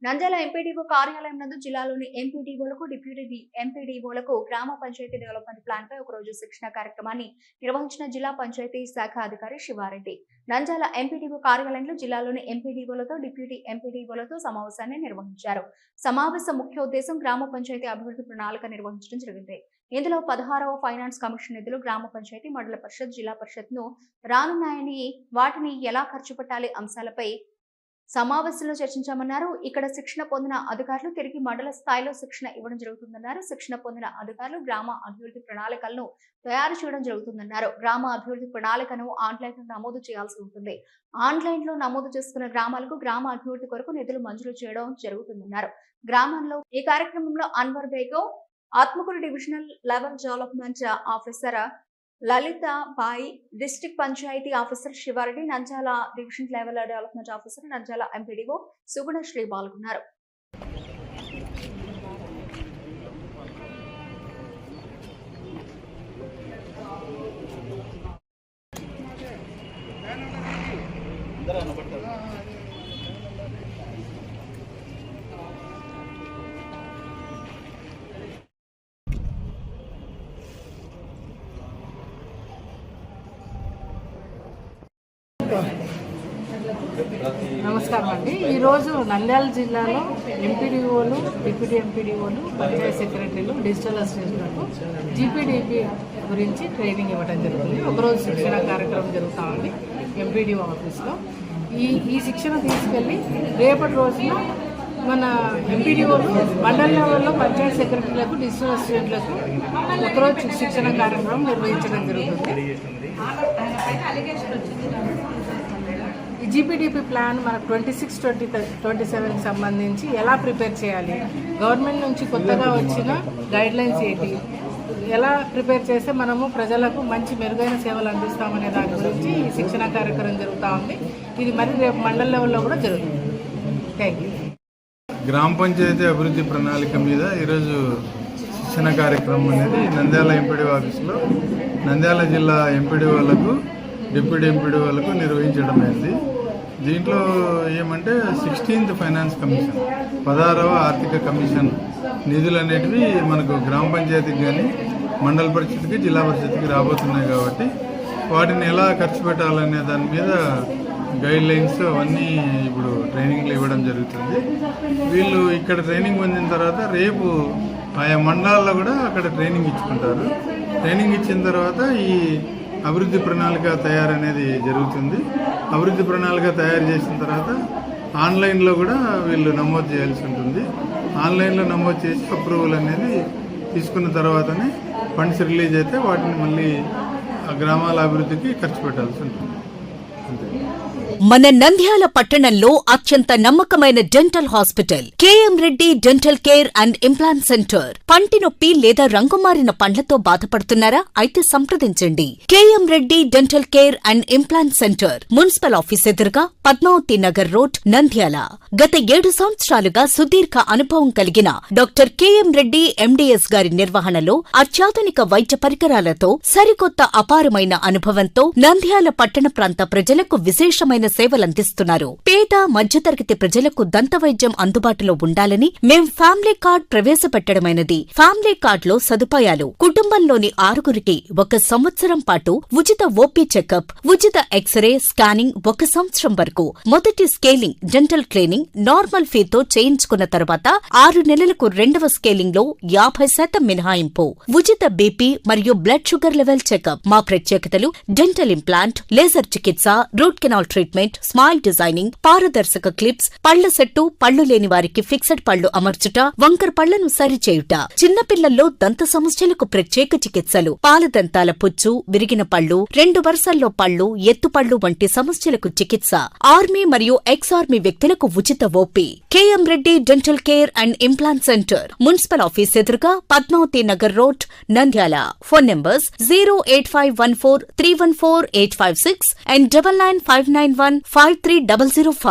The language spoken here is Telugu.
నంద్యాల ఎంపీడీఓ కార్యాలయం నందు జిల్లాలోని ఎంపీడీఓలకు డిప్యూటీ ఎంపీడీఓలకు గ్రామ పంచాయతీ డెవలప్మెంట్ ప్లాన్ పై ఒకరోజు శిక్షణ కార్యక్రమాన్ని నిర్వహించిన జిల్లా పంచాయతీ శాఖ అధికారి శివారెడ్డి. నంద్యాల ఎంపీడీఓ కార్యాలయంలో జిల్లాలోని ఎంపీడీఓలతో డిప్యూటీ ఎంపీడీఓలతో సమావేశాన్ని నిర్వహించారు. సమావేశం ముఖ్య ఉద్దేశం గ్రామ పంచాయతీ అభివృద్ధి ప్రణాళిక నిర్వహించడం జరిగింది. ఇందులో 16వ ఫైనాన్స్ కమిషన్ నిధులు గ్రామ పంచాయతీ, మండల పరిషత్, జిల్లా పరిషత్ ను రానున్నాయని, వాటిని ఎలా ఖర్చు పెట్టాలి అంశాలపై సమావేశంలో చర్చించామన్నారు. ఇక్కడ శిక్షణ పొందిన అధికారులు తిరిగి మండల స్థాయిలో శిక్షణ ఇవ్వడం జరుగుతుందన్నారు. శిక్షణ పొందిన అధికారులు గ్రామ అభివృద్ధి ప్రణాళికలను తయారు చేయడం జరుగుతుందన్నారు. గ్రామ అభివృద్ధి ప్రణాళికను ఆన్లైన్ లో నమోదు చేయాల్సి ఉంటుంది. ఆన్లైన్ లో నమోదు చేసుకున్న గ్రామాలకు గ్రామ అభివృద్ధి కొరకు నిధులు మంజూరు చేయడం జరుగుతుందన్నారు. గ్రామంలో ఈ కార్యక్రమంలో Anwar Begum, Atmakur divisional level development officer Lalitha Bai, district panchayat officer Sivareddy, Nandyal division level development officer Nandyal MPDO Sugunasri పాల్గొన్నారు. నమస్కారం అండి. ఈరోజు నంద్యాల జిల్లాలో ఎంపీడీఓలు, డిప్యూటీ ఎంపీడీఓలు, పంచాయతీ సెక్రటరీలు, డిజిటల్ అసిస్టెంట్లకు జీపీడీపీ గురించి ట్రైనింగ్ ఇవ్వడం జరుగుతుంది. ఒకరోజు శిక్షణ కార్యక్రమం జరుగుతామండి ఎంపీడీఓ ఆఫీస్లో. ఈ శిక్షణ తీసుకెళ్ళి రేపటి రోజున మన ఎంపీడీఓలు మండల లెవెల్లో పంచాయతీ సెక్రటరీలకు, డిజిటల్ అసిస్టెంట్లకు ఒకరోజు శిక్షణ కార్యక్రమం నిర్వహించడం జరుగుతుంది. ఈ జీపీడీపీ ప్లాన్ మనకు 26-27కి సంబంధించి ఎలా ప్రిపేర్ చేయాలి, గవర్నమెంట్ నుంచి కొత్తగా వచ్చిన గైడ్లైన్స్ ఏంటి, ఎలా ప్రిపేర్ చేస్తే మనము ప్రజలకు మంచి మెరుగైన సేవలు అందిస్తామనే దాని గురించి ఈ శిక్షణ కార్యక్రమం జరుగుతూ ఉంది. ఇది మరి రేపు మండల లెవెల్లో కూడా జరుగుతుంది. Thank you. గ్రామ పంచాయతీ అభివృద్ధి ప్రణాళిక మీద ఈరోజు శిక్షణ కార్యక్రమం అనేది నంద్యాల ఎంపీడీఓ ఆఫీస్లో నంద్యాల జిల్లా ఎంపీడీఓలకు, డిప్యూటీ ఎంపీడీఓలకు నిర్వహించడం అయింది. దీంట్లో ఏమంటే 16th ఫైనాన్స్ కమిషన్, 16వ ఆర్థిక కమిషన్ నిధులు అనేటివి మనకు గ్రామ పంచాయతీకి కానీ మండల పరిషత్కి, జిల్లా పరిషత్కి రాబోతున్నాయి కాబట్టి వాటిని ఎలా ఖర్చు పెట్టాలనే దాని మీద గైడ్ లైన్స్ అవన్నీ ఇప్పుడు ట్రైనింగ్లు ఇవ్వడం జరుగుతుంది. వీళ్ళు ఇక్కడ ట్రైనింగ్ పొందిన తర్వాత రేపు ఆయా మండలాల్లో కూడా అక్కడ ట్రైనింగ్ ఇచ్చుకుంటారు. ట్రైనింగ్ ఇచ్చిన తర్వాత ఈ అభివృద్ధి ప్రణాళిక తయారు అనేది జరుగుతుంది. అభివృద్ధి ప్రణాళిక తయారు చేసిన తర్వాత ఆన్లైన్లో కూడా వీళ్ళు నమోదు చేయాల్సి ఉంటుంది. ఆన్లైన్లో నమోదు చేసి అప్రూవల్ అనేది తీసుకున్న తర్వాతనే ఫండ్స్ రిలీజ్ అయితే వాటిని మళ్ళీ గ్రామాల అభివృద్ధికి ఖర్చు పెట్టాల్సి ఉంటుంది. మన నంద్యాల పట్టణంలో అత్యంత నమ్మకమైన dental hospital KM Reddy dental care and implant centre. పంటి నొప్పి లేదా రంగుమారిన పండ్లతో బాధపడుతున్నారా? అయితే సంప్రదించండి. KM Reddy dental care and implant centre, municipal office ఎదురుగా, పద్మావతి నగర్ రోడ్, నంద్యాల. గత 7 సంవత్సరాలుగా సుదీర్ఘ అనుభవం కలిగిన డాక్టర్ కేఎం రెడ్డి ఎండీఎస్ గారి నిర్వహణలో అత్యాధునిక వైద్య పరికరాలతో, సరికొత్త అపారమైన అనుభవంతో నంద్యాల పట్టణ ప్రాంత ప్రజలకు విశేషమైన సేవలందిస్తున్నారు. పేద మధ్యతరగతి ప్రజలకు దంత వైద్యం అందుబాటులో ఉండాలని మేం ఫ్యామిలీ కార్డ్ ప్రవేశపెట్టడమైనది. ఫ్యామిలీ కార్డ్ లో సదుపాయాలు: కుటుంబంలోని 6గురికి 1 సంవత్సరం పాటు ఉచిత ఓపీ చెకప్, ఉచిత ఎక్స్రే స్కానింగ్ 1 సంవత్సరం వరకు, మొదటి స్కేలింగ్ డెంటల్ క్లీనింగ్ నార్మల్ ఫీతో చేయించుకున్న తర్వాత 6 నెలలకు 2వ స్కేలింగ్ లో 50% మినహాయింపు, ఉచిత బీపీ మరియు బ్లడ్ షుగర్ లెవెల్ చెకప్. మా ప్రత్యేకతలు: డెంటల్ ఇంప్లాంట్, లేజర్ చికిత్స, root canal treatment, smile designing, పారదర్శక క్లిప్స్, పళ్ల సెట్టు, పళ్లు లేని వారికి ఫిక్స్డ్ పళ్లు అమర్చుట, వంకర పళ్లను సరిచేయుట, చిన్నపిల్లల్లో దంత సమస్యలకు ప్రత్యేక చికిత్సలు, పాలదంతాల పుచ్చు, విరిగిన పళ్లు, 2 వరుసల్లో పళ్లు, ఎత్తుపళ్లు వంటి సమస్యలకు చికిత్స, ఆర్మీ మరియు ఎక్స్ ఆర్మీ వ్యక్తులకు ఉచిత OP. KM Reddy dental care and implant centre, municipal office ఎదురుగా, Padmavati Nagar road, Nandyal. Phone numbers 08514314856 and 9959153005.